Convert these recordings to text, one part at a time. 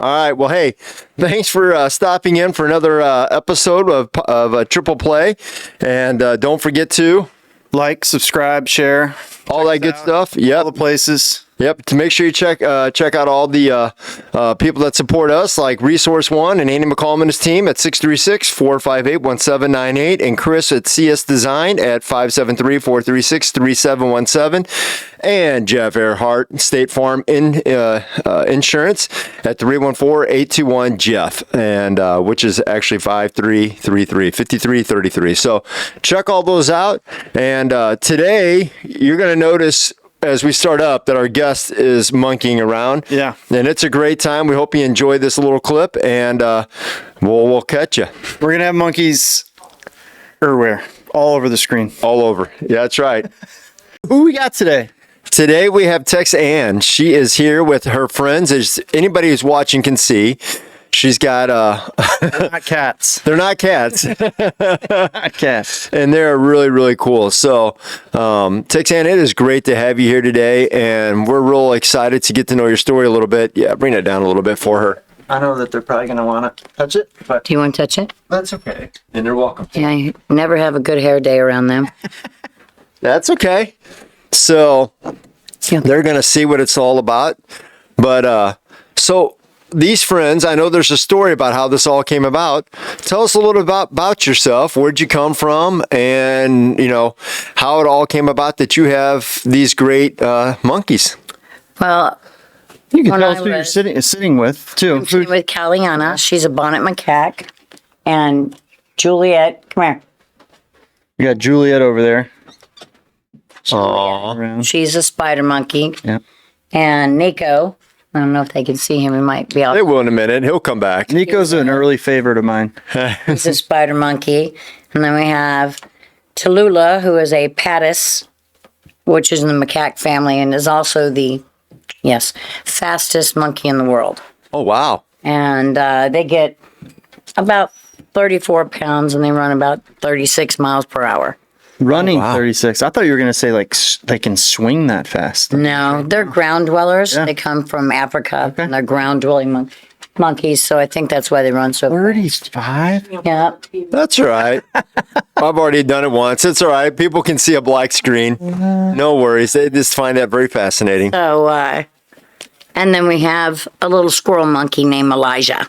All right. Well, hey, thanks for stopping in for another episode of Triple Play. And don't forget to like, subscribe, share. all that good stuff. Yep. All the places. Yep. To make sure you check out all the people that support us, like Resource One and Andy McCallum and his team at 636-458-1798, and Chris at CS Design at 573-436-3717, and Jeff Earhart, State Farm Insurance at 314-821-JEFF, and which is actually 5333. So check all those out. And today you're going to notice, as we start up, that our guest is monkeying around. Yeah. And it's a great time. We hope you enjoy this little clip, and we'll catch you. We're going to have monkeys everywhere, all over the screen. All over. Yeah, that's right. Who we got today? Today we have Texanne. She is here with her friends. As anybody who's watching can see, she's got They're not cats. they're not cats. Not cats. And they're really, really cool. So, Texanne, it is great to have you here today, and we're real excited to get to know your story a little bit. Yeah, bring it down a little bit for her. I know that they're probably going to want to touch it, but Do you want to touch it? That's okay. And they're welcome. Yeah, you never have a good hair day around them. That's okay. So, Yeah. they're going to see what it's all about. But, so these friends, I know there's a story about how this all came about. Tell us a little about yourself. Where'd you come from? And, how it all came about that you have these great monkeys. Well, you can When tell I us who you're was- sitting with, too. I'm sitting with Caliana. She's a bonnet macaque. And Juliet, come here. We got Juliet over there. Aww. Around. She's a spider monkey. Yeah. And Nico, I don't know if they can see him. He might be They out. will in a minute. He'll come back. Nico's an early favorite of mine. He's a spider monkey. And then we have Tallulah, who is a patis, which is in the macaque family and is also the, fastest monkey in the world. Oh, wow. And they get about 34 pounds and they run about 36 miles per hour. Running wow. 36. I thought you were going to say, like, they can swing that fast. No, they're ground dwellers. Yeah. They come from Africa. And they're ground dwelling monkeys, so I think that's why they run so fast. 35? Yeah. That's all right. I've already done it once. It's all right. People can see a black screen. No worries. They just find that very fascinating. So, and then we have a little squirrel monkey named Elijah.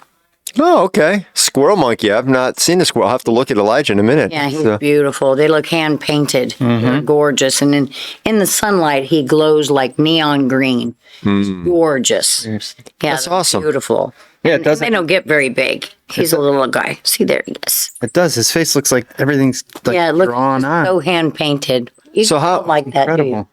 Oh, okay. Squirrel monkey. I've not seen a squirrel. I'll have to look at Elijah in a minute. Yeah, he's So- beautiful. They look hand painted. They're gorgeous. And in the sunlight, he glows like neon green. Gorgeous. Yeah, That's they're awesome. Beautiful. Yeah, it And does. they don't get very big. He's a little guy. See there, yes. It does. His face looks like everything's like Yeah, it looks drawn on. so hand painted. You So how- don't like that, do you? Incredible.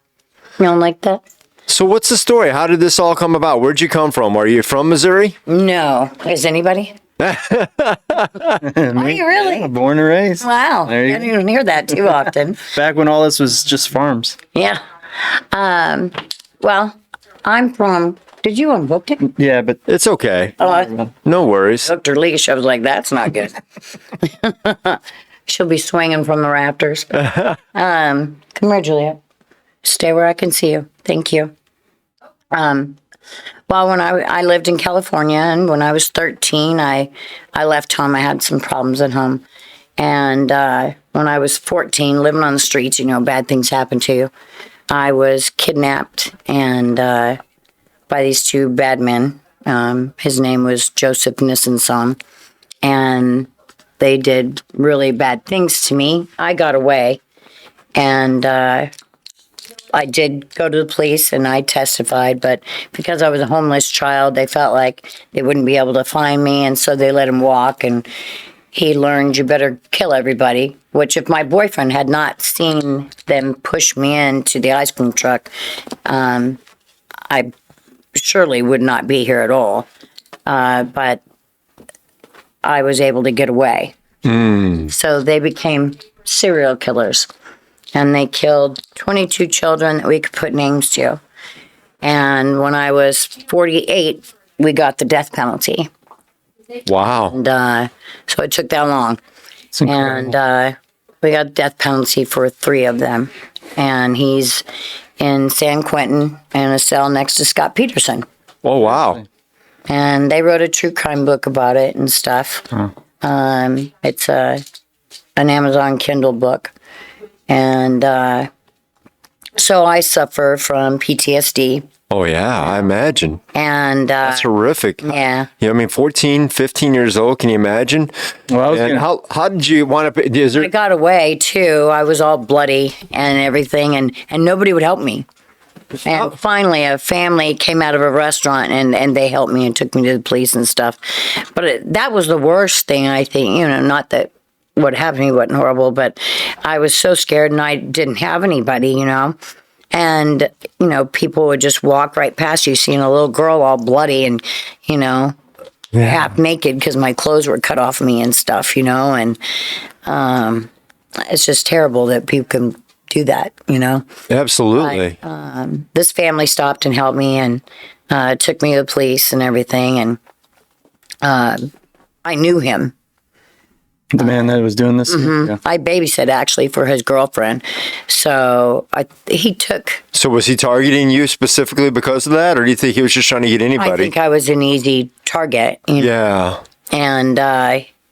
You don't like that? So what's the story? How did this all come about? Where'd you come from? Are you from Missouri? No. Is anybody? Me? Are you really? Yeah, born and raised. Wow. There you I don't even hear that too often. Back when all this was just farms. Yeah. Well, I'm from, did you unhook it? Yeah, but It's okay. Oh, I No worries. hooked her leash. I was like, that's not good. She'll be swinging from the rafters. Come here, Juliet. Stay where I can see you. Thank you. Well, when I lived in California, and when I was 13, I left home. I had some problems at home. And when I was 14, living on the streets, bad things happen to you. I was kidnapped and by these two bad men. His name was Joseph Nissenson. And they did really bad things to me. I got away. And I did go to the police and I testified, but because I was a homeless child, they felt like they wouldn't be able to find me, and so they let him walk, and he learned you better kill everybody, which if my boyfriend had not seen them push me into the ice cream truck, I surely would not be here at all. But I was able to get away. So they became serial killers. And they killed 22 children that we could put names to. And when I was 48, we got the death penalty. Wow. And so it took that long. And we got death penalty for 3 of them. And he's in San Quentin in a cell next to Scott Peterson. Oh, wow. And they wrote a true crime book about it and stuff. It's an Amazon Kindle book. And so I suffer from PTSD. Oh, yeah, I imagine. And That's horrific. yeah. Yeah, I mean, 14, 15 years old, can you imagine? Well, And how did you want to, is I there, got away too. I was all bloody and everything, and nobody would help me. And finally, a family came out of a restaurant and they helped me and took me to the police and stuff. But that was the worst thing, I think. Not that what happened to me wasn't horrible, but I was so scared and I didn't have anybody, And, people would just walk right past you, seeing a little girl all bloody and, half naked because my clothes were cut off me and stuff, And it's just terrible that people can do that, absolutely. This family stopped and helped me and took me to the police and everything. And I knew him. the man that was doing this. Yeah. I babysat actually for his girlfriend. So he took. So was he targeting you specifically because of that, or do you think he was just trying to get anybody? I think I was an easy target. Yeah. And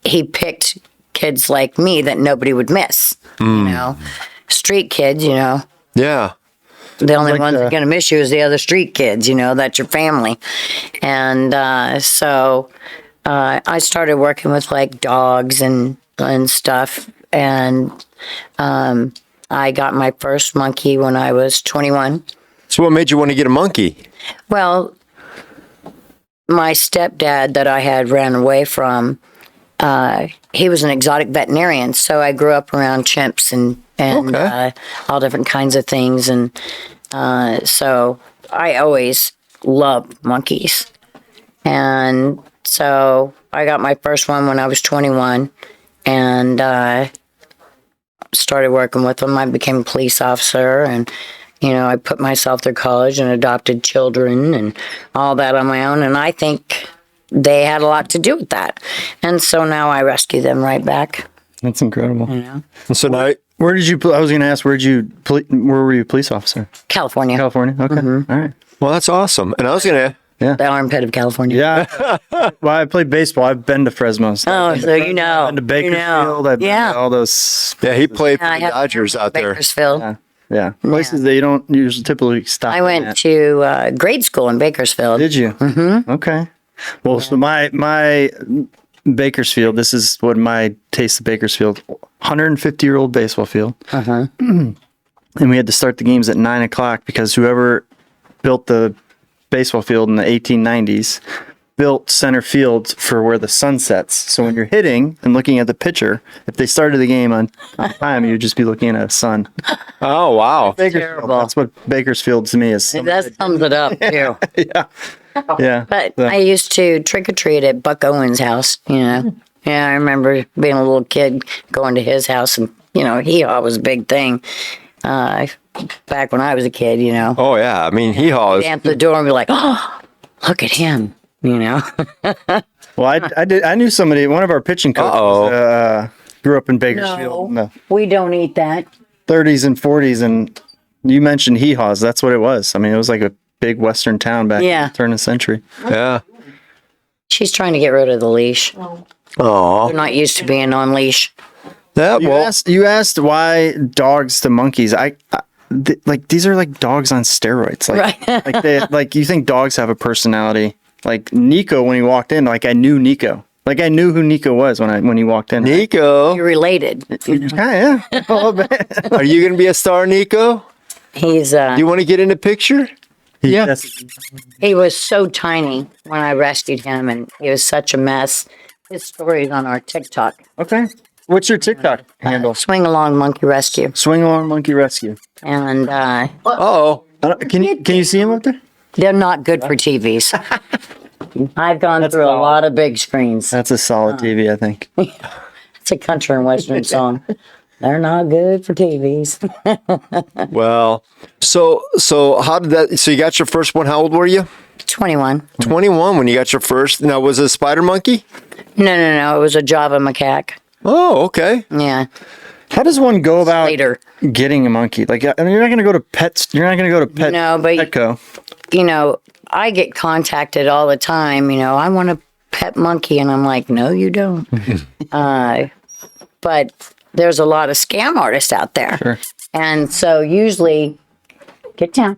he picked kids like me that nobody would miss. Street kids. Yeah. The only ones that are going to miss you is the other street kids. That's your family. And so I started working with like dogs and stuff. And I got my first monkey when I was 21. So what made you want to get a monkey? Well, my stepdad that I had ran away from, he was an exotic veterinarian. So I grew up around chimps and Okay. all different kinds of things. And so I always loved monkeys. And so I got my first one when I was 21 and started working with them. I became a police officer and, I put myself through college and adopted children and all that on my own. And I think they had a lot to do with that. And so now I rescue them right back. That's incredible. And so now, Where did you? I was going to ask. Where were you a police officer? California. California. Okay. All right. well, that's awesome. And I was going to, The armpit of California. Yeah. Well, I played baseball. I've been to Fresno. So Oh, so I've been to Bakersfield. I've been to all those. yeah, he played for I the have Dodgers out there. Bakersfield. Yeah. Places that you don't usually typically stop. I went to grade school in Bakersfield. Did you? Mm-hmm. Okay. Well, so my Bakersfield. This is what my taste of Bakersfield. 150-year-old baseball field. And we had to start the games at 9:00 because whoever built the baseball field in the 1890s built center field for where the sun sets. So when you're hitting and looking at the pitcher, if they started the game on time, you'd just be looking at a sun. Oh, wow. Bakersfield. That's what Bakersfield to me is. That sums it up, too. Yeah. But So- I used to trick or treat at Buck Owens' house, Yeah, I remember being a little kid going to his house and, hee-haw was a big thing. Back when I was a kid, Oh, yeah. I mean, hee-haw is, Answer the door and be like, oh, look at him, Well, I knew somebody, one of our pitching coaches grew up in Bakersfield in the we don't eat that. 30s and 40s. And you mentioned hee-haws. That's what it was. I mean, it was like a big Western town back in the turn of the century. yeah. She's trying to get rid of the leash. Oh, They're not used to being on leash. yeah. You asked why dogs to monkeys. These are like dogs on steroids. Right. Like you think dogs have a personality? Like Nico, when he walked in, like I knew Nico. Like I knew who Nico was when he walked in. Nico, You're related. Yeah, a little bit. are you going to be a star, Nico? He's Do you want to get in the picture? Yeah. he was so tiny when I rescued him, and he was such a mess. His story is on our TikTok. Okay. What's your TikTok handle? Swing Along Monkey Rescue. Swing Along Monkey Rescue. And Oh, Can you see him up there? they're not good for TVs. I've gone through a lot of big screens. That's a solid TV, I think. It's a country and western song. They're not good for TVs. well. So how did that? So you got your first one. How old were you? 21. 21 when you got your first. Now, was it a spider monkey? No. It was a Java macaque. Oh, okay. Yeah. How does one go about later. getting a monkey? Like, I mean, you're not going to go to pets. You're not going to go to No, but Petco. you know, I get contacted all the time. You know, I want a pet monkey, and I'm like, no, you don't. But there's a lot of scam artists out there, Sure. and so usually, get down.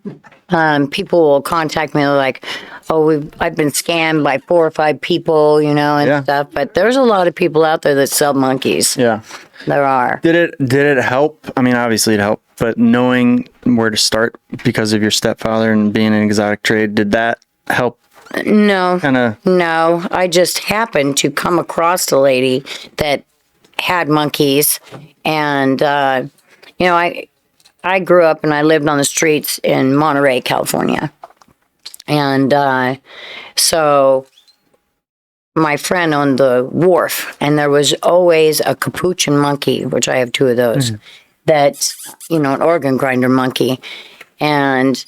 People will contact me like, "Oh, I've been scammed by 4 or 5 people, you know, and Yeah. stuff." But there's a lot of people out there that sell monkeys. Yeah. There are. Did it help? I mean, obviously it helped, but knowing where to start because of your stepfather and being an exotic trade, did that help? No, Kind of. no. I just happened to come across a lady that had monkeys, and you know, I grew up and I lived on the streets in Monterey, California, and so my friend owned the wharf, and there was always a capuchin monkey, which I have 2 of those. That's, you know, an organ grinder monkey, and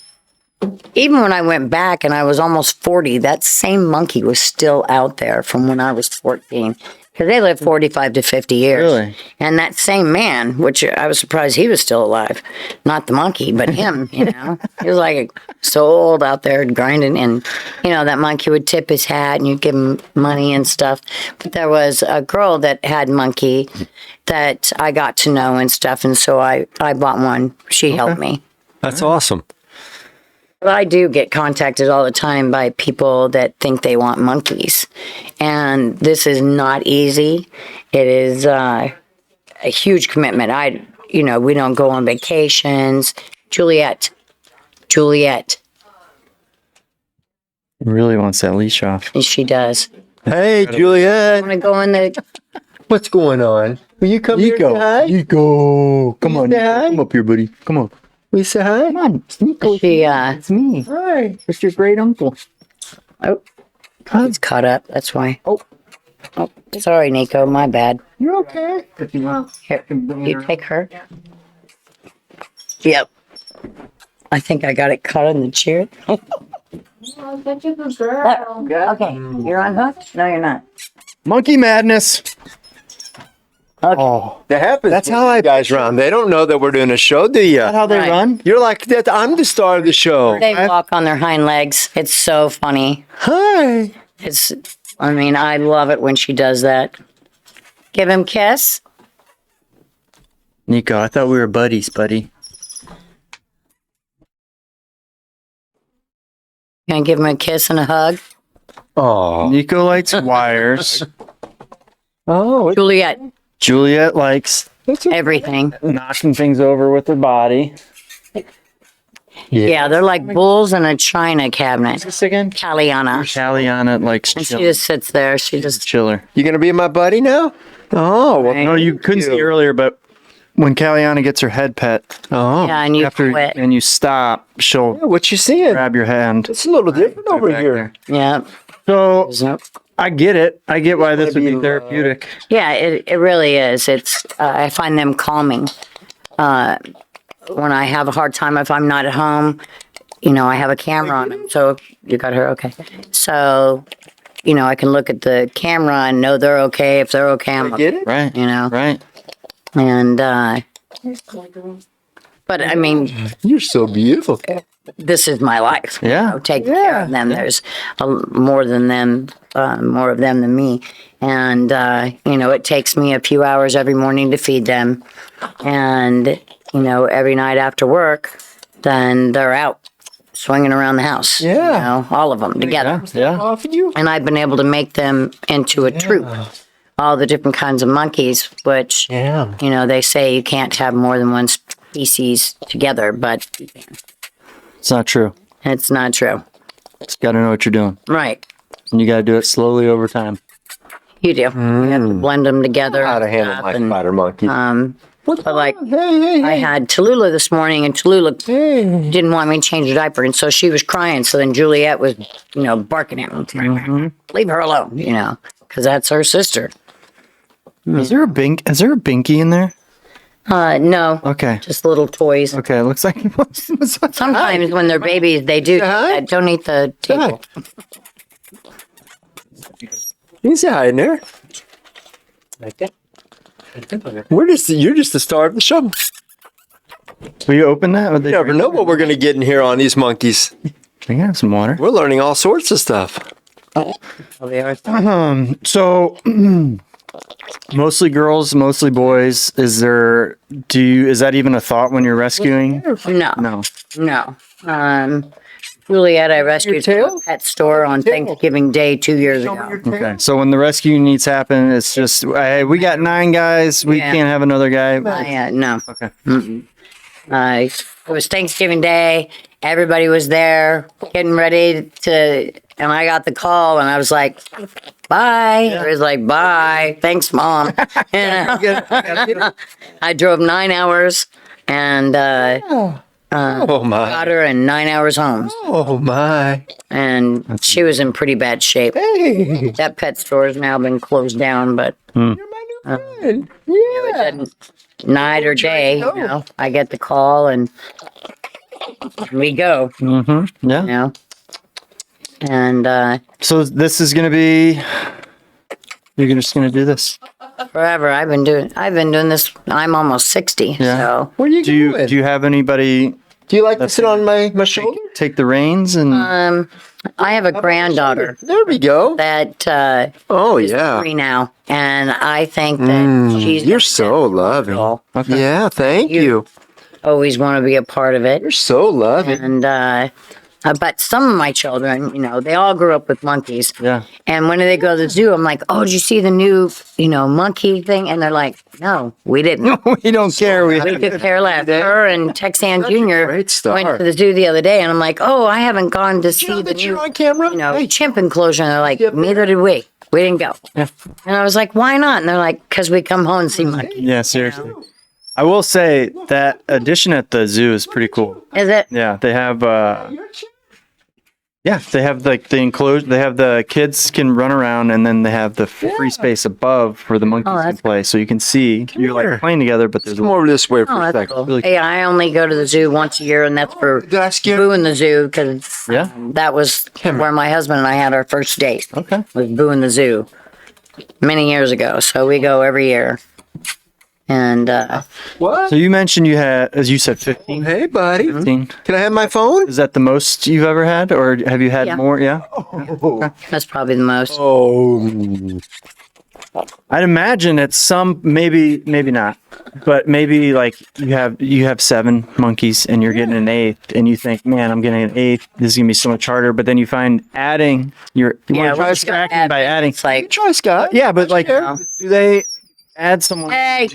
even when I went back and I was almost 40, that same monkey was still out there from when I was 14. Because they live 45 to 50 years. Really? And that same man, which I was surprised he was still alive, not the monkey, but him, you know. He was like so old out there grinding. And, you know, that monkey would tip his hat and you'd give him money and stuff. But there was a girl that had monkey that I got to know and stuff. And so I bought one. She helped me. That's awesome. I do get contacted all the time by people that think they want monkeys. And this is not easy. It is a huge commitment. You know, we don't go on vacations. Juliet Really wants that leash off. and she does. Hey, Juliet. Want to go in the, What's going on? Will you come here and say hi? Nico. Come on. say hi? Come up here, buddy. Come on. Will you say hi? Come on. Nico. she, It's me. Hi. It's your great uncle. oh, it's caught up. That's why. Oh, sorry, Nico. My bad. You're okay. Here, you take her. Yep. I think I got it caught in the chair. Such a good girl. Okay, you're unhooked? No, you're not. Monkey madness. Okay. Oh. That happens. That's when how I you guys run. They don't know that we're doing a show, do you? Is that how they Right. run? You're like that. I'm the star of the show. They walk on their hind legs. It's so funny. Hi. I mean, I love it when she does that. Give him a kiss. Nico, I thought we were buddies, buddy. Can I give him a kiss and a hug? Oh. Nico likes wires. Oh. Juliet, Juliet likes everything. knocking things over with her body. Yeah, they're like bulls in a china cabinet. This again? Caliana. Caliana likes And she just sits there. She just, chiller. You gonna be my buddy now? Oh. Well, Right. No, you couldn't see earlier, but when Caliana gets her head pet, Oh. yeah, and you after quit. and you stop, she'll What you seeing? grab your hand. It's a little different over back here. Yeah. So Yep. I get it. I get why this would be be therapeutic. Yeah, it really is. It's I find them calming. When I have a hard time, if I'm not at home, you know, I have a camera on them. So you got her, okay. So, you know, I can look at the camera and know they're okay. If they're okay, I'm okay. Get it? Right. You know, Right. and but I mean, You're so beautiful. this is my life. Yeah. You know, taking care of them. There's more than them, more of them than me. And, you know, it takes me a few hours every morning to feed them. And, you know, every night after work, then they're out swinging around the house. Yeah. You know, all of them together. Yeah. Off of you. And I've been able to make them into a troop. All the different kinds of monkeys, which, Yeah. you know, they say you can't have more than one species together, but It's not true. it's not true. It's got to know what you're doing, Right. and you got to do it slowly over time. You do. You have to blend them together. How to handle and my stuff, and, spider monkey. but like, Hey. I had Tallulah this morning, and Tallulah didn't want me to change her diaper, and so she was crying. So then Juliet was, you know, barking at me, leave her alone, you know, because that's her sister. Is there a binky in there? No, Okay. just little toys. Okay. It looks like Sometimes when they're babies, they do Hi. that. Don't eat the table. You can say hi in there. Like that. You're just the star of the show. Will you open that? You never know what we're going to get in here on these monkeys. We can have some water. We're learning all sorts of stuff. So mostly girls, mostly boys. Is that even a thought when you're rescuing? No. No. Juliet, I rescued from a pet store on Thanksgiving Day 2 years ago. Okay. So when the rescue needs happen, it's just, hey, we got 9 guys. We can't have another guy. No. Okay. It was Thanksgiving Day. Everybody was there getting ready and I got the call and I was like, bye. I was like, bye. Thanks, Mom. I drove 9 hours and got her in 9 hours home. Oh my. And she was in pretty bad shape. Hey. That pet store has now been closed down, but You're my new friend. it Yeah. doesn't, night or day, I get the call and we go, Mm-hmm. Yeah. And So this is going to be, you're just going to do this. forever I've been doing this. I'm almost 60. Yeah. So What are you doing? Do you have anybody Do you like to sit on my shoulder? take the reins and I have a granddaughter There we go. that Oh is yeah. 3 now, and I think that she's You're so loving. Okay. Yeah, thank you. always want to be a part of it. You're so loving. And but some of my children, they all grew up with monkeys. Yeah. And when they go to the zoo, I'm like, oh, did you see the new, monkey thing? And they're like, no, we didn't. we don't care. We could care less. Her and Texanne Jr. great star. went to the zoo the other day, and I'm like, oh, I haven't gone to see the that new, you're on camera? chimp enclosure. And they're like, neither did we. We didn't go. Yeah. And I was like, why not? And they're like, because we come home and see monkeys. Yeah, seriously. I will say that addition at the zoo is pretty cool. Is it? Yeah, they have they have like the enclosure. They have the kids can run around, and then they have the free space above for the monkeys to that's play. So you can see you're here. like playing together, but there's Come over this way for Oh, a that's second. cool. Really Hey, I only go to the zoo once a year, and that's for Did I scare Boo in the Zoo, because yeah. that was where my husband and I had our first date. Okay. Was Boo in the Zoo many years ago. So we go every year. And What? So you mentioned you had, as you said, 15. Hey, buddy. 15. Can I have my phone? Is that the most you've ever had, or have you had Yeah. more? Yeah. that's probably the most. Oh. I'd imagine it's some, maybe not, but maybe like you have 7 monkeys and you're getting an 8th, and you think, man, I'm getting an 8th. This is gonna be so much harder. But then you find adding you want to try once you stacking add- by adding. It's like, Try, Scott. Yeah, but like, Yeah. do they add someone? hey,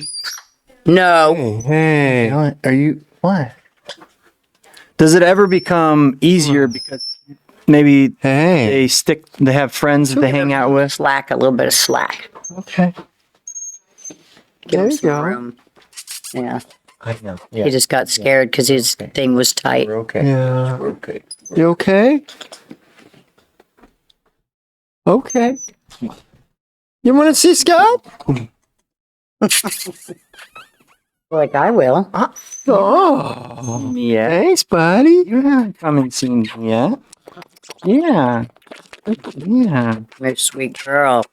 no. Hey. What? Are you what? Does it ever become easier because maybe Hey. they have friends that they hang out with? Slack, a little bit of slack. Okay. Give There him you some go. room. Yeah. I know. He just got scared because his thing was tight. We're okay. Yeah. We're okay. You okay? Okay. You want to see Scott? Like I will. Oh. Yeah. Thanks, buddy. You haven't come and seen me yet. Yeah. Yeah. You're a sweet girl.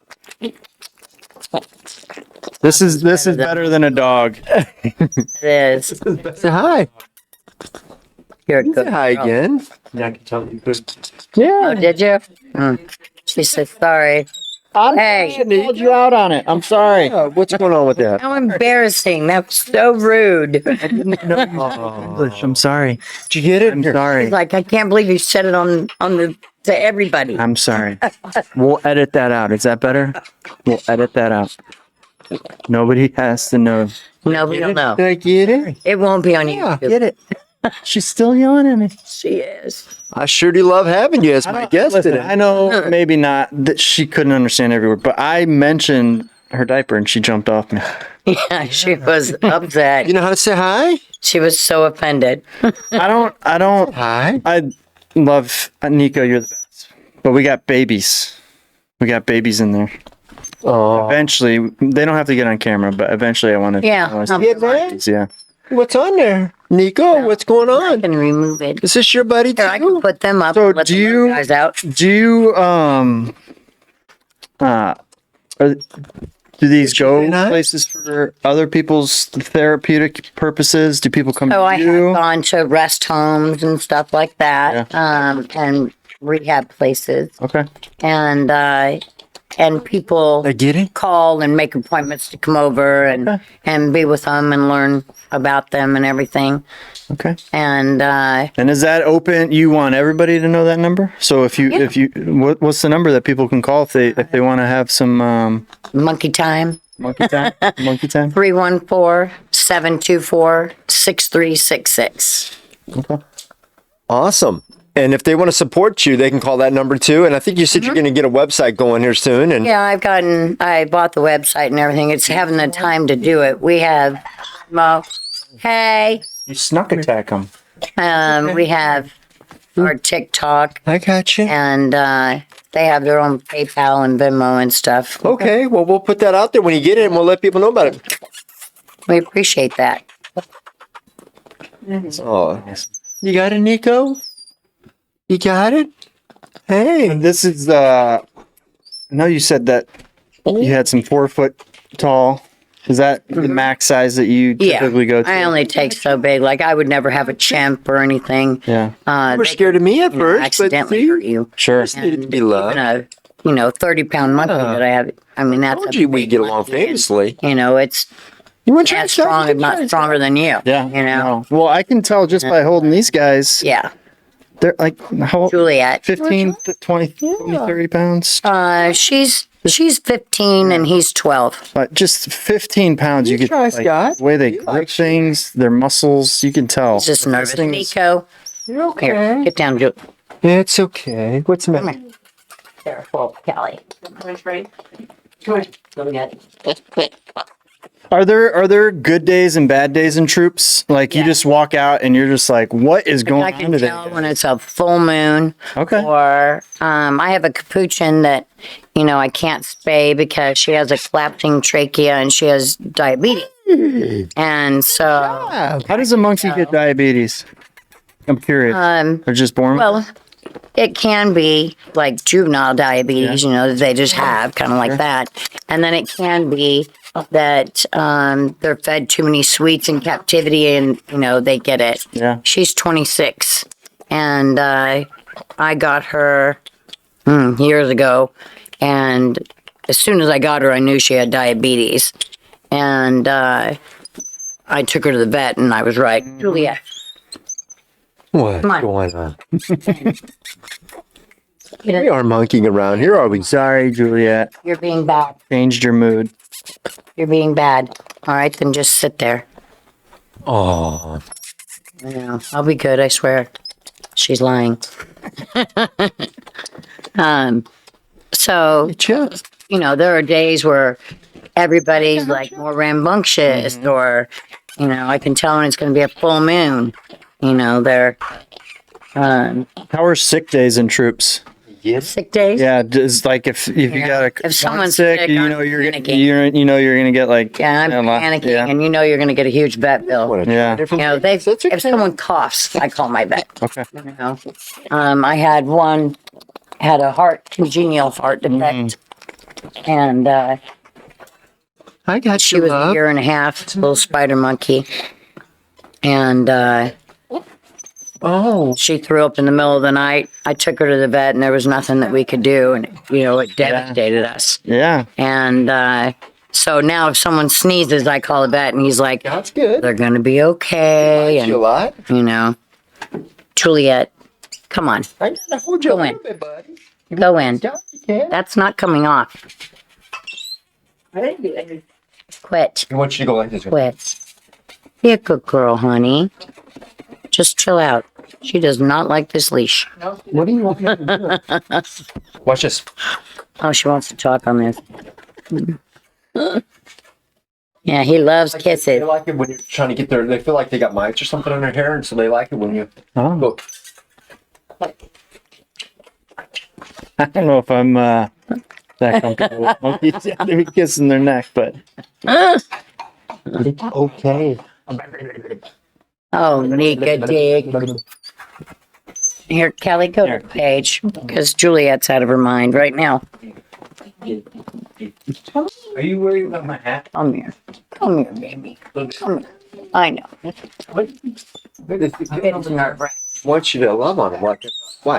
This is better than a dog. It is. Say hi. You're a Say good hi girl. again. Yeah, I can tell you. Oh, did you? She said sorry. Hey. I called you out on it. I'm sorry. What's going on with that? How embarrassing. That was so rude. English. I'm sorry. Did you get it? I'm sorry. He's like, I can't believe you said it to everybody. I'm sorry. We'll edit that out. Is that better? We'll edit that out. Nobody has to know. Nobody will know. Did I get it? It won't be on Yeah, YouTube. Get it? She's still yelling at me. She is. I sure do love having you as my guest Listen, today. I know maybe not that she couldn't understand every word, but I mentioned her diaper and she jumped off me. Yeah, she was upset. You know how to say hi? She was so offended. I don't. Hi. I love Nico. You're the best. But we got babies. We got babies in there. Oh. Eventually, they don't have to get on camera, but eventually I want to. Yeah. I wanna see I'll- Get that? babies, yeah. What's on there? Nico, what's going I on? can remove it. Is this your buddy Here, I can too? put them up So and let do the you- guys out. Do you Do these go very nice. places for other people's therapeutic purposes? Do people come So to I have you? gone to rest homes and stuff like that, and rehab places, Okay. and people I get it. call and make appointments to come over and be with them and learn about them and everything. Okay. And And is that open? You want everybody to know that number? So if you what's the number that people can call if they want to have some monkey time, monkey time? Monkey time. 314-724-6366. Okay. Awesome. And if they want to support you, they can call that number too. And I think you said you're going to get a website going here soon. And Yeah, I bought the website and everything. It's having the time to do it. We have, hey, You snuck attack them. we have our TikTok, I got you. and they have their own PayPal and Venmo and stuff. Okay. Well, we'll put that out there when you get it, and we'll let people know about it. We appreciate that. Oh, you got it, Nico? You got it? Hey. This is I know you said that you had some 4 foot tall. Is that the max size that you typically go to? I only take so big. Like I would never have a chimp or anything. Yeah. You were scared of me at first, but Accidentally see, hurt you. Sure. needed to be loved. And a 30-pound monkey that I have. I mean, that's Told a you we big get along monkey, and, famously. it's You want to try as strong, if not stronger than you. Yeah. You know. Well, I can tell just by holding these guys. Yeah. They're like how Juliet. 15 to 20, 30 pounds. She's 15 and he's 12. But just 15 pounds, you could try, like, Scott. the way they grip things, their muscles, you can tell. He's just nervous. Nico, You're okay. here, get down, Juliet. It's okay. What's the matter? Careful, Kelly. Come on, get it. Are there good days and bad days in troops? Like you Yeah. just walk out and you're just like, what is going I on can today? tell when it's a full moon. Okay. Or I have a capuchin that, I can't spay because she has a collapsing trachea and she has diabetes. And so, How does a monkey get diabetes? I'm curious. They're just born. well, it can be like juvenile diabetes, that they just have, kind of like that. And then it can be that they're fed too many sweets in captivity and, they get it. Yeah. She's 26. And I got her years ago. And as soon as I got her, I knew she had diabetes. And I took her to the vet and I was right. Juliet. What's Come on. going on? We are monkeying around here, are we? Sorry, Juliet. You're being bad. Changed your mood. You're being bad. All right, then just sit there. Oh, I'll be good, I swear. She's lying. So, just there are days where everybody's like more rambunctious or, I can tell when it's going to be a full moon. They're How are sick days in troops? sick days. Yeah, it's like if you got a If someone's sick, sick, you I'm know you're gonna panicking. you're gonna get like Yeah, I'm a lot- panicking, Yeah. and you're going to get a huge vet bill. Yeah. If someone coughs, I call my vet. Okay. I had one had a congenial heart defect, and I got she you, was a love. year and a half, little spider monkey, and she threw up in the middle of the night. I took her to the vet, and there was nothing that we could do, and it devastated us. Yeah. And so now, if someone sneezes, I call the vet, and he's like, That's good. "They're going to be okay." You a lot? Juliet, come on, I gotta hold you Go a in. little bit, buddy. go in. Yeah, you can. That's not coming off. Quit. I want you to go like this. Quit. Be a good girl, honey. Just chill out. She does not like this leash. What do you want me to do? Watch this. Oh, she wants to talk on this. Yeah, he loves They kisses. like it when you're trying to get they feel like they got mites or something on their hair, and so they like it when you Oh. go. I don't know if I'm that comfortable with monkeys. Yeah, they're kissing their neck, but Okay. Oh, Nika dig. Here, Kelly, go to the page because Juliet's out of her mind right now. Are you worried about my hat? Come here. Come here, baby. Come here. I know. What? Where is it? It's nerve-wracking. Want you to love on him. Watch. All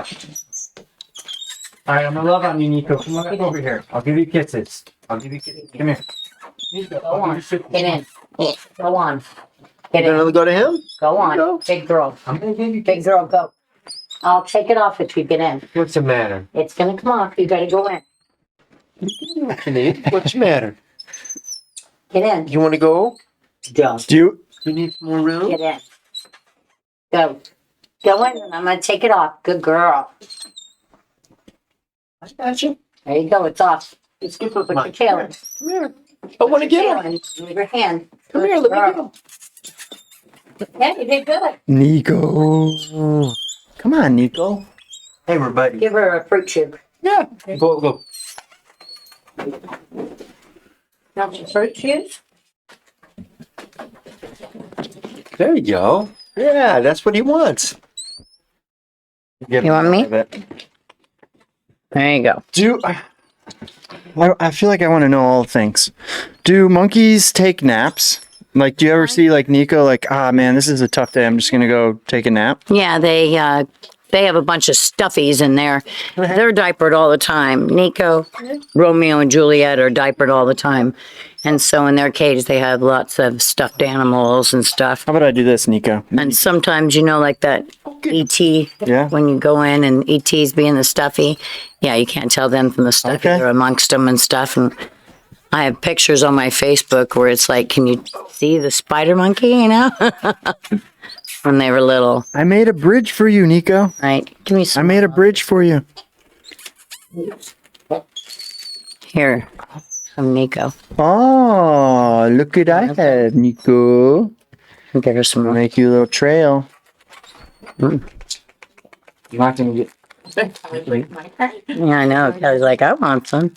right, I'm gonna love on you, Nico. Come on over here. I'll give you kisses. I'll give you kisses. Come here. Nico, Go I'll on. give you Get in. Go on. Get You in. gonna go to him? Go on. Go. Big girl. I'm gonna give you Big girl, go. I'll take it off if you get in. What's the matter? It's gonna come off. You gotta go in. What you need? What's the matter? Get in. You want to go? Don't. Do you? You need some more room? Get in. Go. Go in and I'm gonna take it off. Good girl. I got you. There you go. It's off. Let's get the Put your tail in. Come here. I want to get Tail him. in. Move your hand. Come here. Let me get him. Yeah, you did good. Nico. Come on, Nico. Hey, we're buddies. Give her a fruit tube. Yeah. Go. Want some fruit tubes? There you go. Yeah, that's what he wants. You want me? There you go. Do I feel like I want to know all things. Do monkeys take naps? Like, do you ever see like Nico, like, ah, man, this is a tough day. I'm just gonna go take a nap. Yeah, they have a bunch of stuffies in there. They're diapered all the time. Nico, Romeo, and Juliet are diapered all the time. And so in their cage, they have lots of stuffed animals and stuff. How about I do this, Nico? And sometimes, like that E.T., Yeah. when you go in and E.T.'s being the stuffy, yeah, you can't tell them from the stuffy. Okay. They're amongst them and stuff. And I have pictures on my Facebook where it's like, can you see the spider monkey, when they were little, I made a bridge for you, Nico. right? Give me I some. made a bridge for you. Here, from Nico. Oh, look what I have, Nico. I'll get her some more. Make you a little trail. You're not gonna get. Yeah, I know. Kelly's like, I want some.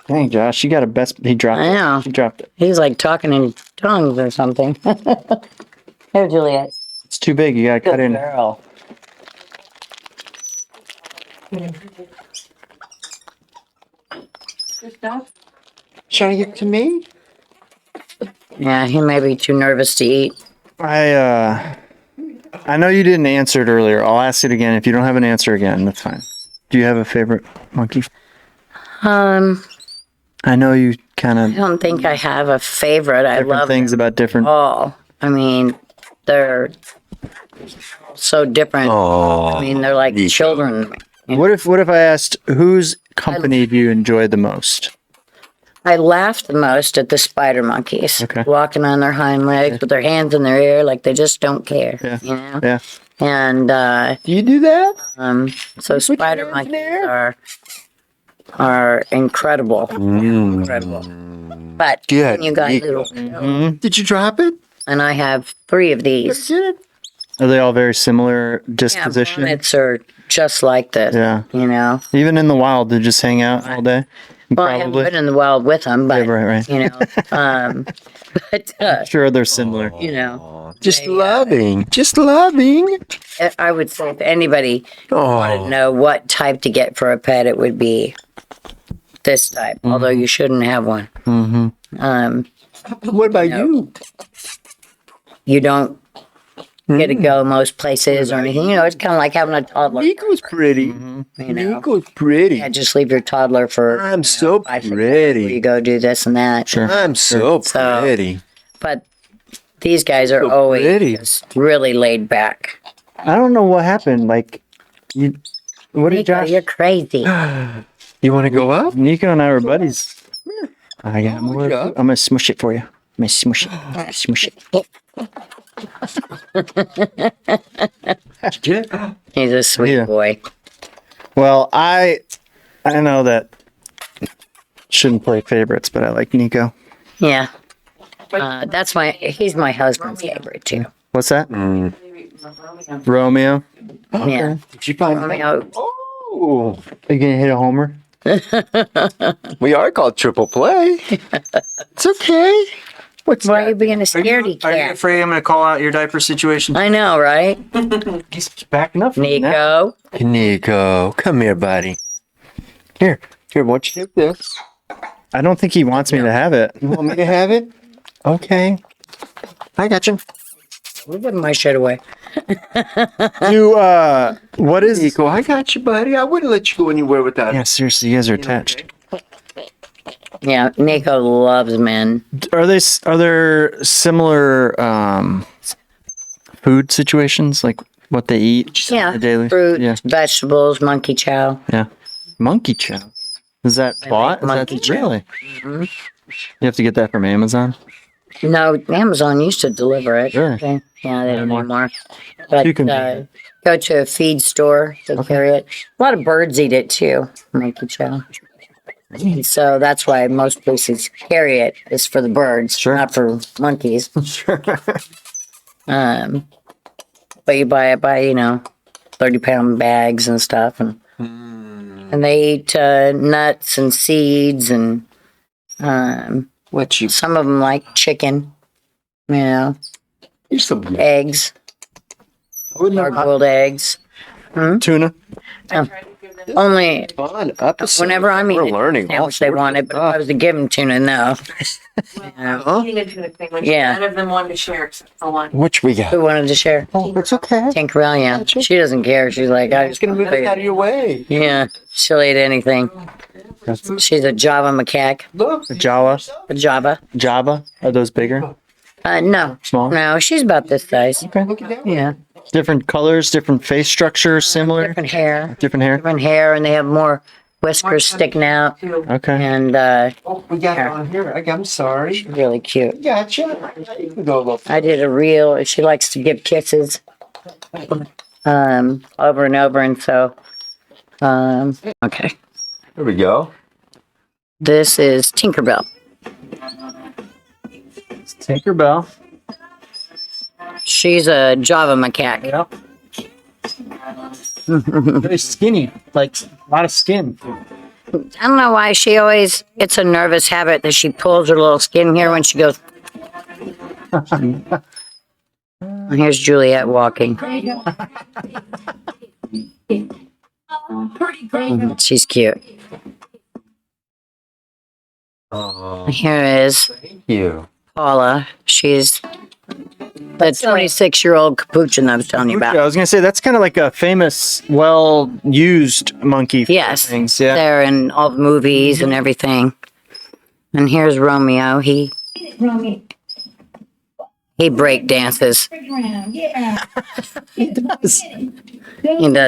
Dang, Josh, you got a best. He dropped I know. it. He dropped it. He's like talking in tongues or something. Here, Juliet. It's too big. You gotta cut Good in. girl. Trying to get to me? Yeah, he may be too nervous to eat. I know you didn't answer it earlier. I'll ask it again. If you don't have an answer again, that's fine. Do you have a favorite monkey? I know you kind I of don't think I have a favorite. I different love things them about different. all. I mean, they're so different. I mean, they're like Nico. children. What if I asked whose company do you enjoy the most? I laugh the most at the spider monkeys Okay. walking on their hind legs with their hands in their ear, like they just don't care. Yeah. You know? Yeah. And Do you do that? so spider hands in the monkeys are incredible. Incredible. But Good. when you got Nico. little, Did you drop it? and I have 3 of these. Did it? Are they all very similar Yeah, disposition? bonnets are just like this. Yeah. Even in the wild, they just hang out all day. Well, I haven't been in the wild with them, but Yeah, right. but Sure, they're similar. Just loving. Just loving. I would say if anybody wanted to Oh. know what type to get for a pet, it would be this type. Although you shouldn't have one. What about you? You don't get to go most places or anything. It's kind of like having a toddler. Nico's pretty. You know, Nico's pretty. yeah, just leave your toddler for. I'm so 5, 6 minutes where you pretty. go do this and that. Sure. I'm so So- pretty. But these guys are So always pretty. just really laid back. I don't know what happened. Like, what did Nico, Josh? you're crazy. You want to go up? Nico and I were buddies. I got more. job. I'm gonna smush it for you. I'm gonna smush it. Smush it. He's a sweet Yeah. boy. Well, I know that shouldn't play favorites, but I like Nico. Yeah. He's my husband's favorite too. What's that? Romeo. Yeah. Did you find Romeo. Oh, Are you gonna hit a homer? we are called triple play. It's okay. What's Why are you that? being a scaredy cat? afraid I'm gonna call out your diaper situation? I know, right? He's backing up. from that. Nico. Nico, come here, buddy. Here, why don't you take this? I don't think he wants me to have it. You want me to have it? Okay. I got you. We're giving my shit away. What is? Nico, I got you, buddy. I wouldn't let you go anywhere without Yeah, seriously, you guys are attached. Yeah, Nico loves men. Are there similar food situations, like what they eat? Yeah, daily. fruit, Yeah, vegetables, monkey chow. yeah. Monkey chow. Is that bought? Is monkey that chow. really? You have to get that from Amazon. No, Amazon used to deliver it. Really? Okay. Yeah, they don't Anymore. anymore. But You can- go to a feed store, they carry it. A lot of birds eat it too, monkey chow. And so that's why most places carry it. Is for the birds, Sure. not for monkeys. Sure. But you buy it by 30-pound bags and stuff, and they eat nuts and seeds and What you? some of them like chicken, You're so eggs, hard-boiled eggs. Tuna. Only fun episode. whenever I'm We're eating learning. how much they wanted, but if I was to give them tuna, no. Eating a tuna sandwich. Yeah. None of them wanted to share except for one. What we got? Who wanted to share? Oh, it's okay. Tinkerell, yeah. She doesn't care. She's like, I just Gonna move it out of your way. Yeah, she'll eat anything. She's a Java macaque. Look, Jawa. A Java. Java. Are those bigger? No. Small? No, she's about this size. look at that. Yeah. Different colors, different face structure, similar. Different hair. Different hair. Different hair, and they have more whiskers sticking out. Okay. And Oh, we got it on here. I'm sorry. really cute. Gotcha. You can go a little. I did a reel. She likes to give kisses over and over. And so, okay. There we go. This is Tinkerbell. Tinkerbell. She's a Java macaque. Yep. Very skinny, like a lot of skin. I don't know why it's a nervous habit that she pulls her little skin here when she goes. Here's Juliet walking. She's cute. Oh, Here is thank you. Paula. She's the 26-year-old capuchin I was telling you I about. was gonna say that's kind of like a famous, well-used monkey. Yes, Things. Yeah. they're in all the movies and everything. And here's Romeo. He break dances. Yeah. He does.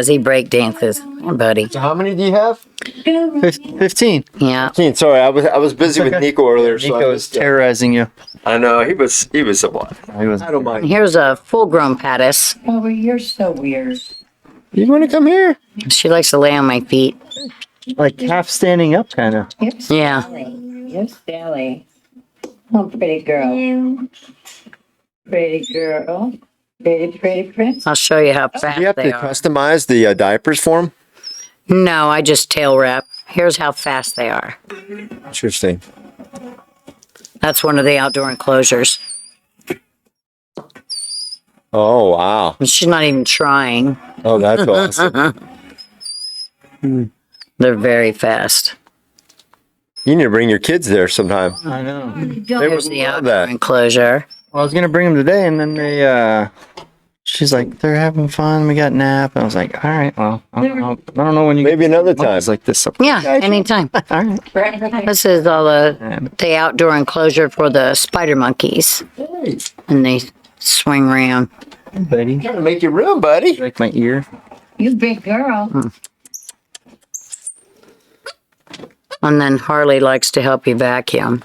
He break dances. Hey, buddy. So how many do you have? 15. Yeah. Sorry, I was busy with Nico earlier. So Nico was terrorizing you. I know he was a what? He was. I don't mind. Here's a full-grown Pattis. Oh, you're so weird. You want to come here? She likes to lay on my feet. Like half standing up, kind of. Yes, Yeah. yes, Sally. Oh, pretty girl. Pretty girl. Pretty prince. I'll show you how fast Do you have they to are. customize the diapers for them? No, I just tail wrap. Here's how fast they are. Interesting. That's one of the outdoor enclosures. Oh wow. And she's not even trying. Oh, that's awesome. They're very fast. You need to bring your kids there sometime. I know. They would Here's the love outdoor that. enclosure. Well, I was gonna bring them today, and then they. She's like, they're having fun. We got nap. I was like, all right. Well, I don't know when you. Maybe another time. It's like this. Yeah, anytime. All right. This is all the outdoor enclosure for the spider monkeys. And they swing around. Buddy. Gotta make your room, buddy. Like my ear. You big girl. And then Harley likes to help you vacuum.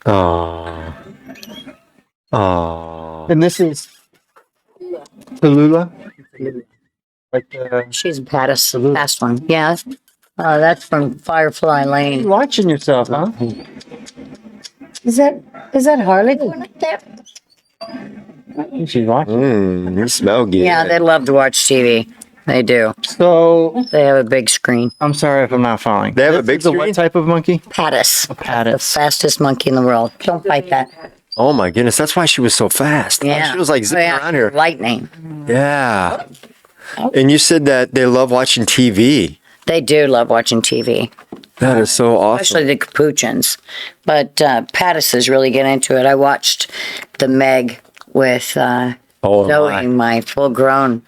Oh. Oh. And this is Tallulah. Like She's a fast one. Yeah. That's from Firefly Lane. watching yourself, huh? Is that Harley going up there? She's watching. You smell good. Yeah, they love to watch TV. They do. So They have a big screen. I'm sorry if I'm not following. They have a big The what screen? type of monkey? Pattis. The Pattis. fastest monkey in the world. Don't fight that. Oh my goodness, that's why she was so fast. Yeah. She was like zipping around here. Lightning. Yeah. And you said that they love watching TV. They do love watching TV. That is so awesome. Especially the capuchins. But Pattises really get into it. I watched the Meg with Oh, Zoe, my full grown,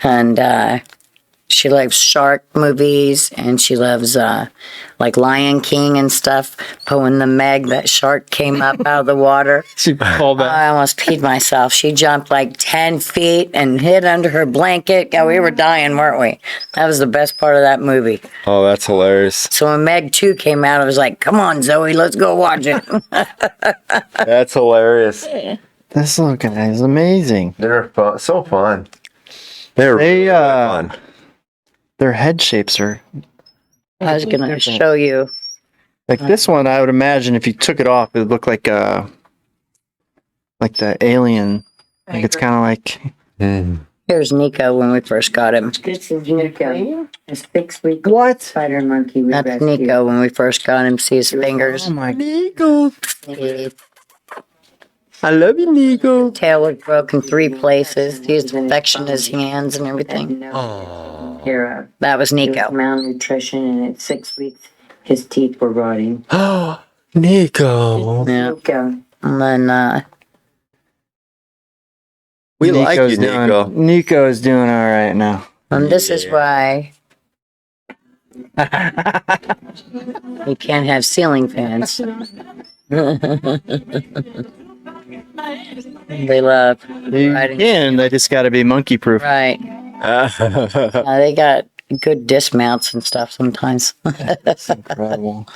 and she loves shark movies and she loves like Lion King and stuff. But when the Meg, that shark came up out of the water, She called back. I almost peed myself. She jumped like 10 feet and hid under her blanket. Yeah, we were dying, weren't we? That was the best part of that movie. Oh, that's hilarious. So when Meg 2 came out, I was like, come on, Zoe, let's go watch it. That's hilarious. This little guy is amazing. They're fun. So fun. They're They, really fun. Their head shapes are I was going to show you. like this one. I would imagine if you took it off, it would look like the alien. Like it's kind of like Mm. Here's Nico when we first got him. This is Nico, a 6-week what? spider monkey we That's rescued. Nico when we first got him. See his fingers. Oh my! Nico. His I love you, Nico. tail was broken 3 places. He has infection in his hands and everything. Oh. Care of. That was He was Nico. malnutrition, and at 6 weeks, his teeth were rotting. Oh, Nico. Yeah. Nico. And then We like you, doing, Nico. Nico is doing all right now. and this is why you can't have ceiling fans. They love riding. And they just got to be monkey proof. Right. They got good dismounts and stuff sometimes. Incredible.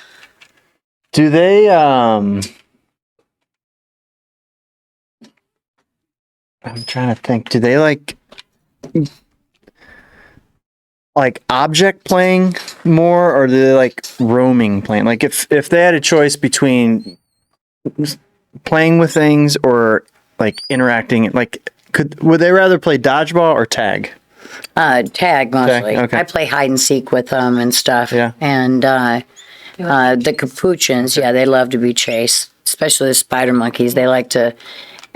Do they I'm trying to think. Do they like object playing more, or do they like roaming playing? Like if they had a choice between playing with things or like interacting, like would they rather play dodgeball or tag? Tag mostly. Okay. I play hide and seek with them and stuff. Yeah. And the capuchins, yeah, they love to be chased, especially the spider monkeys. They like to,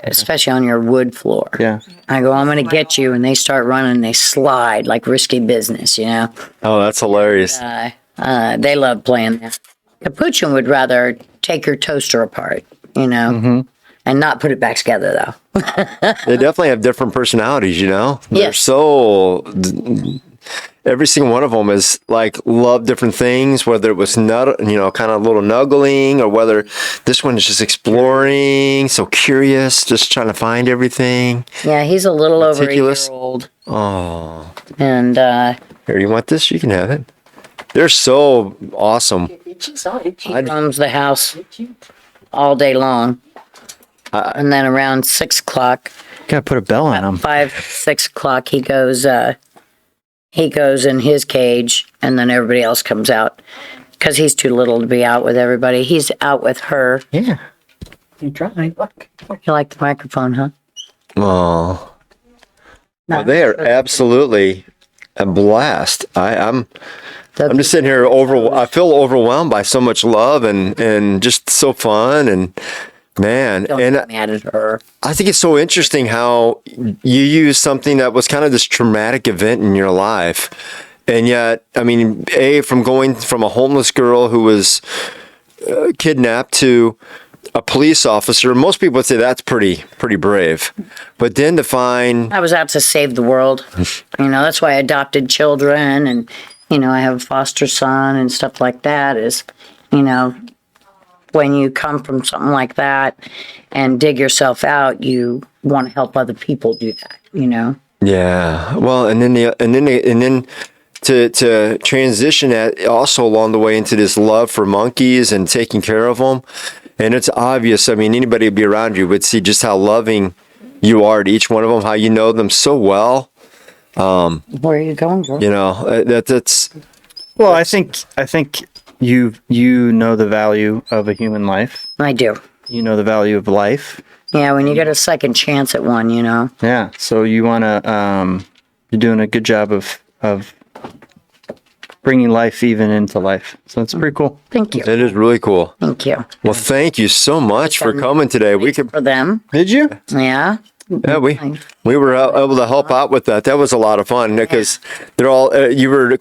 especially on your wood floor. Yeah. I go, I'm going to get you. And they start running. They slide like risky business, you know. Oh, that's hilarious. They love playing that. Capuchin would rather take your toaster apart, you know, and not put it back together, though. They definitely have different personalities, you know? They're Yes. so. Every single one of them is like love different things, whether it was kind of a little nuggling, or whether this one is just exploring, so curious, just trying to find everything. Yeah, he's a little over a year Meticulous. old. Oh, And here, you want this? You can have it. They're so awesome. he roams the house all day long. And then around 6 o'clock, Gotta put a bell on them. 5, 6 o'clock, he goes in his cage, and then everybody else comes out because he's too little to be out with everybody. He's out with her. Yeah. You tried. Look. You like the microphone, huh? Oh, well, they are absolutely a blast. I'm just sitting here I feel overwhelmed by so much love and just so fun, and man, Don't and get mad at her. I think it's so interesting how you use something that was kind of this traumatic event in your life. And yet, I mean, from going from a homeless girl who was kidnapped to a police officer, most people would say that's pretty brave. But then to find, I was out to save the world. That's why I adopted children, and, I have a foster son and stuff like that is, when you come from something like that and dig yourself out, you want to help other people do that, yeah, well, and then to transition that also along the way into this love for monkeys and taking care of them. And it's obvious. I mean, anybody would be around you would see just how loving you are to each one of them, how you know them so well. Where are you going, girl? That's. Well, I think you know the value of a human life. I do. You know the value of life. Yeah, when you get a second chance at one, Yeah. So you want to, you're doing a good job of bringing life even into life. So it's pretty cool. Thank you. It is really cool. Thank you. Well, thank you so much for coming today. We could. For them. Did you? Yeah. Yeah, we were able to help out with that. That was a lot of fun because they're all you were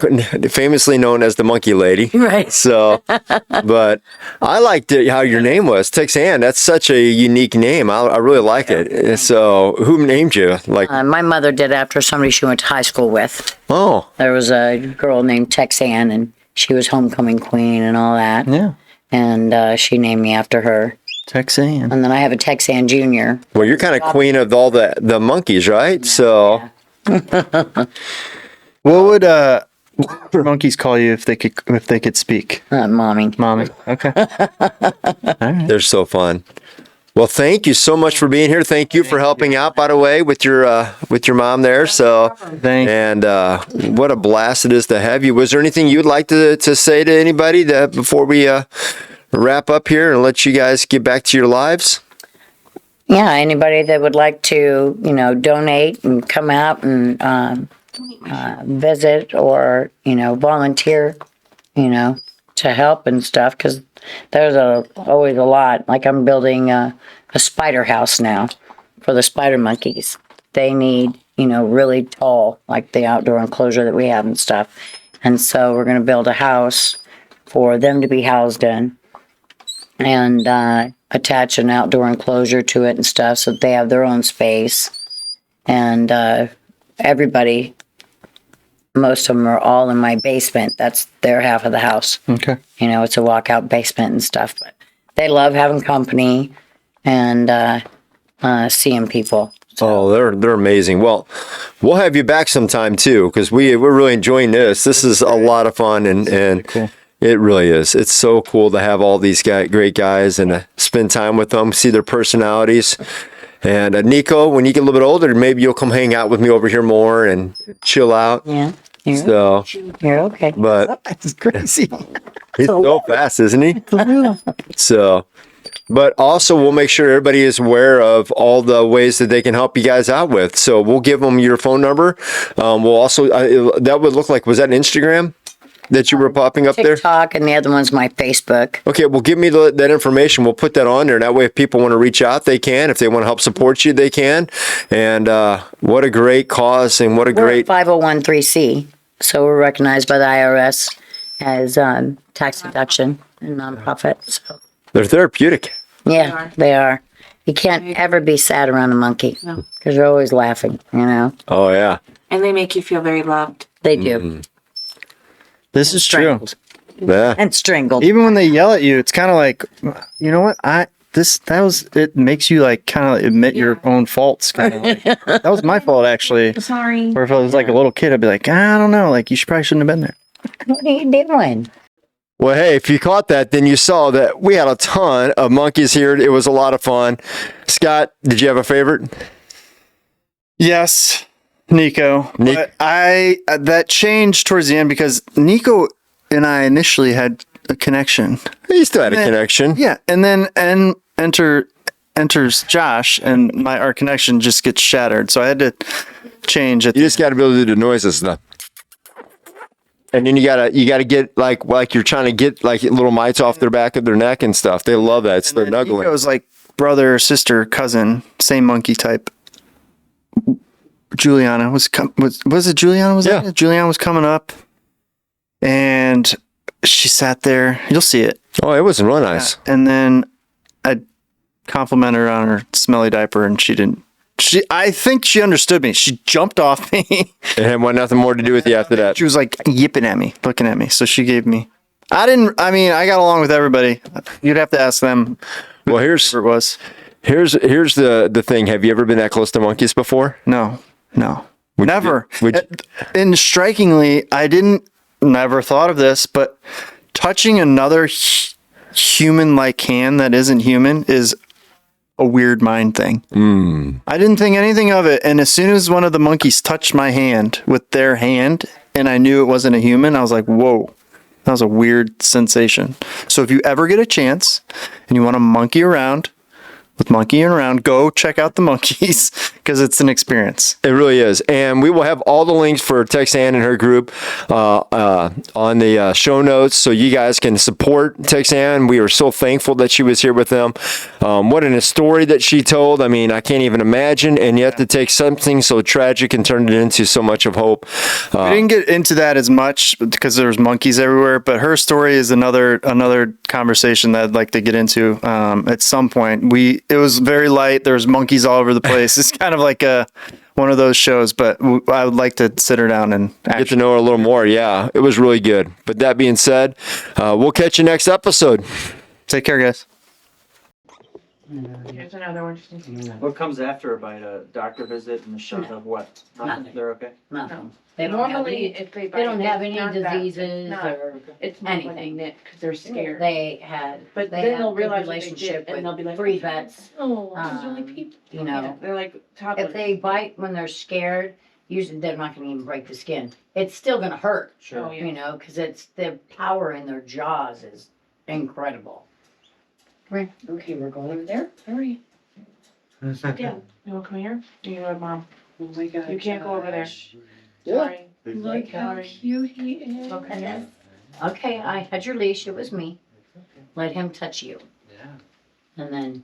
famously known as the Monkey Lady, Right. So, but I liked it how your name was Texanne. That's such a unique name. I really like it. So, who named you? Like, My mother did after somebody she went to high school with. oh, There was a girl named Texanne, and she was homecoming queen and all that. Yeah. And she named me after her. Texanne. And then I have a Texanne Jr. well, you're kind of queen of all the monkeys, right? So, What would monkeys call you if they could speak? Mommy. Mommy. Okay. they're so fun. Well, thank you so much for being here. Thank you for helping out, by the way, with your mom there. So, Thank you. and what a blast it is to have you. Was there anything you'd like to say to anybody that before we wrap up here and let you guys get back to your lives? Yeah, anybody that would like to, donate and come out and visit or, volunteer, to help and stuff, because there's always a lot. Like I'm building a spider house now for the spider monkeys. They need, really tall, like the outdoor enclosure that we have and stuff. And so we're going to build a house for them to be housed in and attach an outdoor enclosure to it and stuff so that they have their own space. And everybody, most of them are all in my basement. That's their half of the house. Okay. It's a walkout basement and stuff. But they love having company and seeing people. Oh, they're amazing. Well, we'll have you back sometime too, because we're really enjoying this. This is a lot of fun, and Cool. it really is. It's so cool to have all these great guys and spend time with them, see their personalities. And Nico, when you get a little bit older, maybe you'll come hang out with me over here more and chill out. Yeah. So, You're okay. but That's crazy. he's so fast, isn't he? So, but also we'll make sure everybody is aware of all the ways that they can help you guys out with. So we'll give them your phone number. We'll also, that would look like, was that an Instagram that you were popping up there? TikTok, and the other one's my Facebook. Okay, well, give me that information. We'll put that on there. That way, if people want to reach out, they can. If they want to help support you, they can. And what a great cause, and what a We're great... 501(c), so we're recognized by the IRS as tax deduction and nonprofit. So They're therapeutic. yeah, they are. You can't ever be sad around a monkey because they're always laughing. Oh, yeah. And they make you feel very loved. They do. This is true. Yeah. And strangled. Even when they yell at you, it's kind of like, you know what? It makes you like kind of admit your own faults. Like, that was my fault actually. Sorry. Or if I was like a little kid, I'd be like, I don't know. Like you probably shouldn't have been there. What are you doing? Well, hey, if you caught that, then you saw that we had a ton of monkeys here. It was a lot of fun. Scott, did you have a favorite? Yes, Nico. But that changed towards the end because Nico and I initially had a connection. You still had a connection. Yeah, and then enters Josh, and our connection just gets shattered. So I had to change it. You just got to be able to do the noises stuff. And then you gotta get like you're trying to get like little mites off their back of their neck and stuff. They love that. It's their nuggling. Nico was like brother, sister, cousin, same monkey type. Juliana was it Juliana? Yeah. Juliana was coming up, and she sat there. You'll see it. Oh, it was real nice. And then I complimented her on her smelly diaper, and she didn't. I think she understood me. She jumped off me. It had nothing more to do with you after that. She was like yipping at me, looking at me. So she gave me. I got along with everybody. You'd have to ask them. Well, Here's the thing. Have you ever been that close to monkeys before? No, never. Would And strikingly, I never thought of this, but touching another human-like hand that isn't human is a weird mind thing. I didn't think anything of it, and as soon as one of the monkeys touched my hand with their hand, and I knew it wasn't a human, I was like, whoa. That was a weird sensation. So if you ever get a chance and you want to monkey around with monkeying around, go check out the monkeys because it's an experience. It really is. And we will have all the links for Texanne and her group on the show notes so you guys can support Texanne. We are so thankful that she was here with them. What a story that she told. I mean, I can't even imagine. And yet to take something so tragic and turn it into so much of hope. We didn't get into that as much because there was monkeys everywhere, but her story is another conversation that I'd like to get into at some point. It was very light. There was monkeys all over the place. It's kind of like one of those shows, but I would like to sit her down and get to know her a little more. Yeah, it was really good. But that being said, we'll catch you next episode. Take care, guys. Here's another one. What comes after a bite? A doctor visit and a shot of what? Nothing. They're okay? Nothing. They don't Normally, have if they they don't bite, have it's any not that- diseases or It's not when they anything. knit because they're scared. They had. But they then have they'll a good realize what they did, relationship and they'll be with like, free vets. Oh, there's only Um, people. You know, They're like toddlers. if they bite when they're scared, usually they're not going to even break the skin. It's still going to hurt. Sure. Oh, yeah. You know, because it's the power in their jaws is incredible. Okay, we're going over there. Hurry. Yeah. You want to come here? You go with mom. Oh my God. You can't go over there. Josh. Sorry. Look how Sorry. cute he is. Okay. Okay, I had your leash. It was me. Let him touch you. Yeah. And then,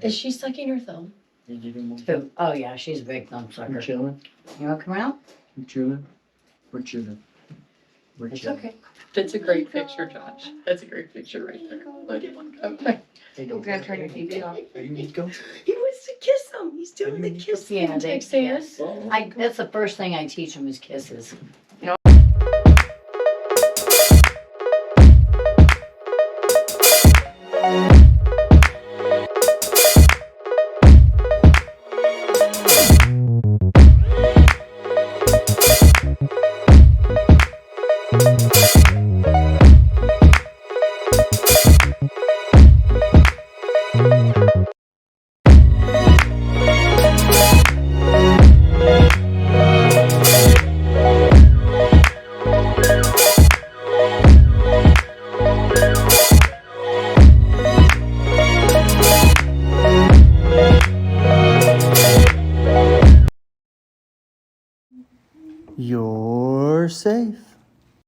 Is she sucking her thumb? You giving one? who? Oh, yeah, she's a big thumb We're sucker. chilling. You want to come out? We're chilling. We're chilling. We're It's chilling. okay. That's a great picture, Josh. That's a great picture right there. Look, okay. We're gonna turn your TV off. Are you Nico? He wants to kiss him. He's doing the kiss Yeah, thing, they Texanne. kiss. That's the first thing I teach them is kisses. You're safe.